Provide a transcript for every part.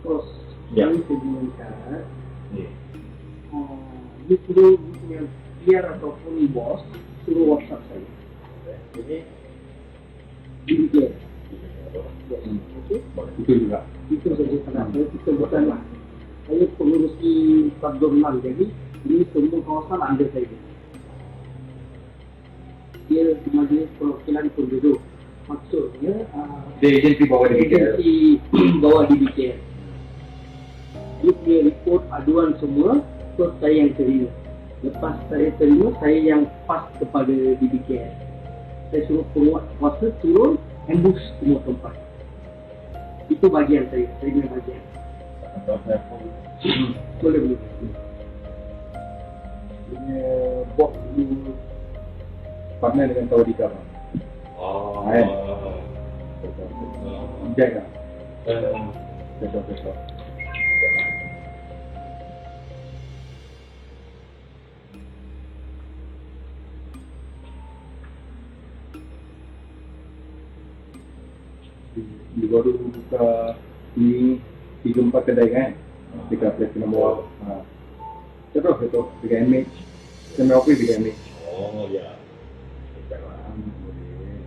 cross Ya. yang segmentar, you perlu punya PR ataupun bos suruh WhatsApp saya. Ini Demikian. Okey. itu juga. Itu saja kenapa kita bukanlah saya pengurusi Sabdurman, jadi ini semua kawasan anda saya. Dia majlis perwakilan penduduk. Maksudnya Dia agensi bawah di BKL. agensi bawah di BKL. Dia punya report aduan semua, so saya yang terima. Lepas saya terima, saya yang pass kepada DBKL. Saya suruh penguat kuasa turun, ambush semua tempat. Itu bagian saya punya bagian. Boleh. Punya bos dulu partner dengan Tawadika bang. Kan? Jack lah. Besok. Dia baru buka ni 3-4 kedai kan dekat Platinum Mall. Betul dekat MH. Saya main office dekat MH. Oh ya. Boleh.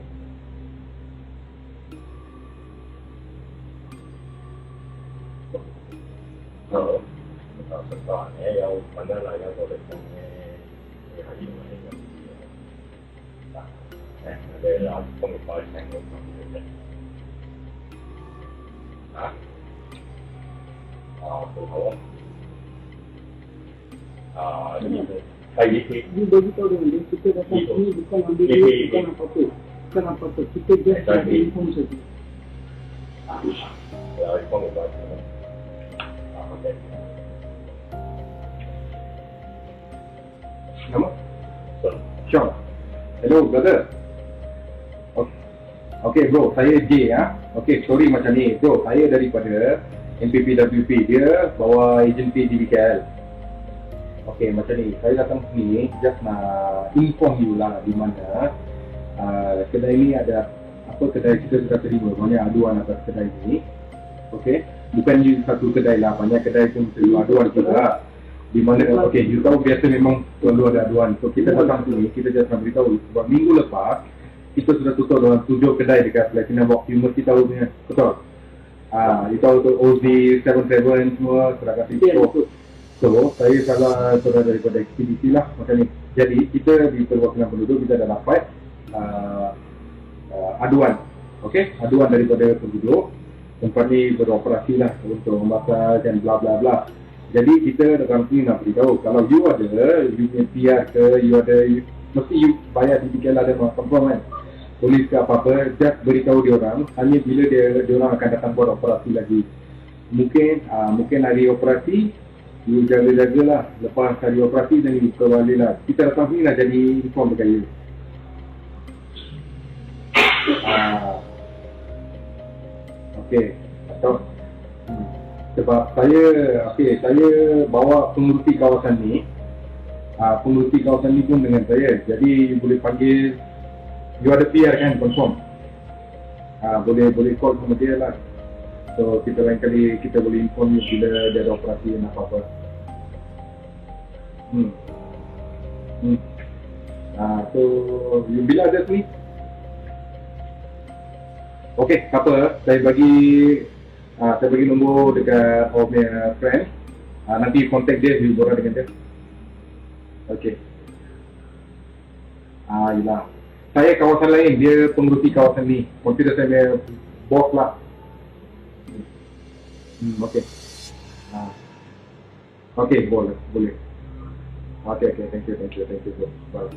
Kalau sekarang yang mana lah yang boleh punya hari ini kan. Ada yang pengupas yang boleh. Betul. Ini saya Dia beritahu dengan dia, kita datang sini bukan ambil duit, bukan apa-apa. Bukan apa-apa, kita just ada inform saja. ya pengupas. Okey. Nama? Sean. Hello brother. Okay bro, saya J ya. Okay, story macam ni bro, saya daripada MPPWP, dia bawa agensi DBKL. Okay, macam ni, saya datang sini just nak inform you lah di mana kedai ni ada apa, kedai kita sudah terima banyak aduan atas kedai ni. Okay, bukan you satu kedai lah, banyak kedai pun terima aduan juga. Di mana, okay, you tahu biasa memang selalu ada aduan. So kita datang sini, kita just nak beritahu sebab minggu lepas kita sudah tutup dalam 7 kedai dekat Platinum Box. You mesti tahu punya, betul? You tahu tu OZ77 semua sudah kasih tutup. So, saya salah saudara daripada ekspedisi lah macam ni. Jadi, kita di perwakilan penduduk, kita dah dapat aduan. Okay? Aduan daripada penduduk. Tempat ni beroperasi lah untuk membakar dan bla bla bla. Jadi, kita dalam sini nak beritahu, kalau you ada, you punya PR ke, you ada, mesti you bayar DBKL ada confirm kan? Polis ke apa-apa, just beritahu dia orang hanya bila dia orang akan datang buat operasi lagi. Mungkin hari operasi you jaga-jagalah, lepas hari operasi dan you kembali lah. Kita datang sini nak jadi inform dekat you. Okey. Sebab saya bawa pengurusi kawasan ni. Pengurusi kawasan ni pun dengan saya. Jadi you boleh panggil, you ada PR kan, confirm. Boleh call sama dia lah. So kita lain kali kita boleh inform you bila dia ada operasi dan apa-apa. So you bila ada ni? Okay, tak apa, saya bagi nombor dekat orang punya friend. Nanti contact dia, you borak dengan dia. Okay. Yelah. Saya kawasan lain, dia pengurusi kawasan ni. Consider saya bos lah. Okay. Okay, boleh. Okay, thank you bro. Bye.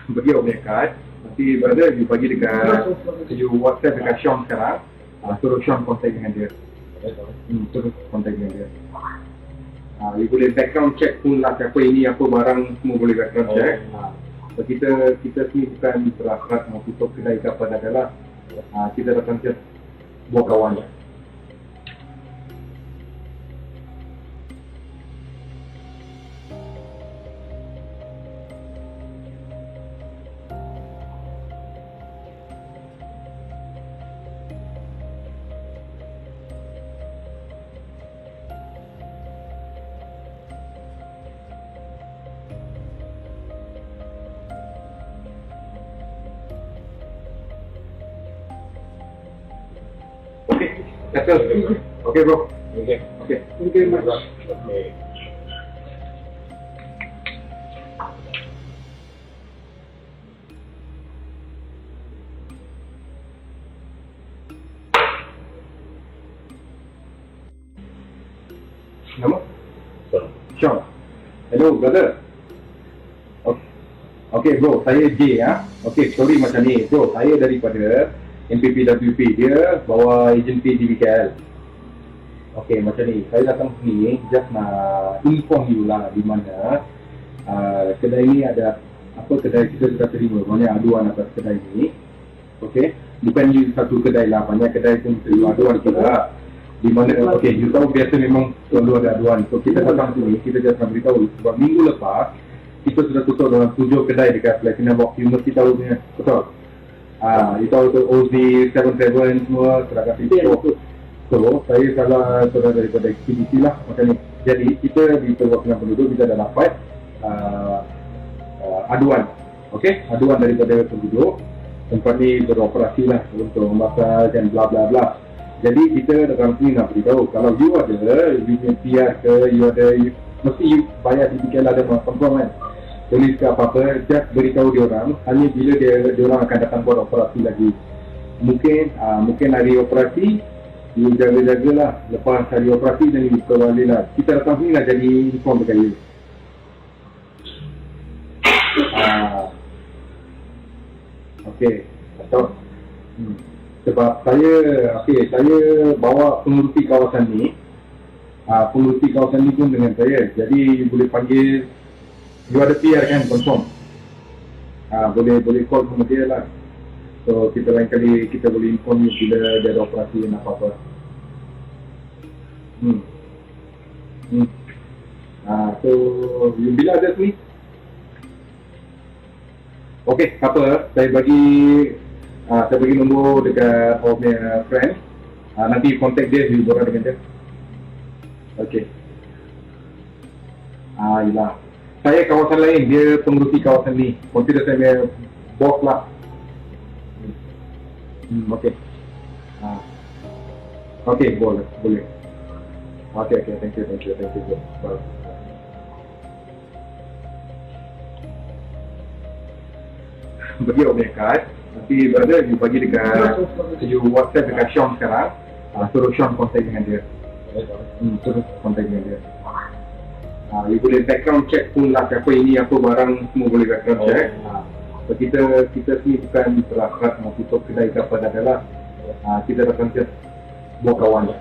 Bagi orang punya kad, nanti brother you bagi dekat, you WhatsApp dekat Sean sekarang. Suruh Sean contact dengan dia. Terus contact dengan dia. You boleh background check pun lah, siapa ini, apa barang, semua boleh background check. So, kita sini bukan berat-berat mau tutup kedai ke apa dah. Kita datang just buat kawan. settle. Okay bro. Okay. Okay. Thank you very much. Okay. Nama? So, Sean. Hello brother. Okay. Okay bro, saya J ya. Okay, story macam ni. Bro, saya daripada MPPWP, dia bawa agensi DBKL. Okay, macam ni. Saya datang sini just nak inform you lah di mana kedai ni ada apa, kedai kita sudah terima banyak aduan atas kedai ni. Okay, bukan you satu kedai lah, banyak kedai pun terima aduan juga. Di mana, okay, you tahu biasa memang selalu ada aduan. So kita datang sini, kita just nak beritahu sebab minggu lepas kita sudah tutup dalam 7 kedai dekat Platinum Box. You mesti tahu punya, betul? You tahu tu Ozi, 77 semua, Seragam Fito. So, saya salah saudara daripada aktiviti lah macam ni. Jadi, kita di perwakilan penduduk, kita dah dapat aduan. Okay, aduan daripada penduduk. Tempat ni beroperasi lah untuk massage dan bla bla bla. Jadi, kita dalam sini nak beritahu, kalau you ada, you punya PR ke, mesti you bayar DBKL ada confirm kan. Tulis ke apa-apa, just beritahu diorang, hanya bila diorang akan datang buat operasi lagi. Mungkin hari operasi, you jaga-jagalah. Lepas hari operasi, dan you buka balik lah. Kita datang sini nak jadi inform dekat you. Okay, betul. Sebab saya bawa pengurusi kawasan ni. Pengurusi kawasan ni pun dengan saya. Jadi, you boleh panggil, you ada PR kan, confirm. Boleh call sama dia lah. So, kita lain kali kita boleh inform you bila dia ada operasi dan apa-apa. So, you bila ada ni? Okay, apa, saya bagi nombor dekat orang punya friend. Nanti contact dia, you borang dengan dia. Okay. Yelah. Saya kawasan lain, dia pengurusi kawasan ni. Consider saya punya boss lah. Okay. Okay, boleh. Okay, thank you. Bye. Bagi orang punya kad, nanti brother, you bagi dekat, you WhatsApp dekat Sean sekarang. Suruh Sean contact dengan dia. Suruh contact dengan dia. You boleh background check pun lah, siapa ini, apa barang, semua boleh background check. So kita sini bukan terlaksat mau tutup kedai ke apa dah lah. Kita datang just buat kawan.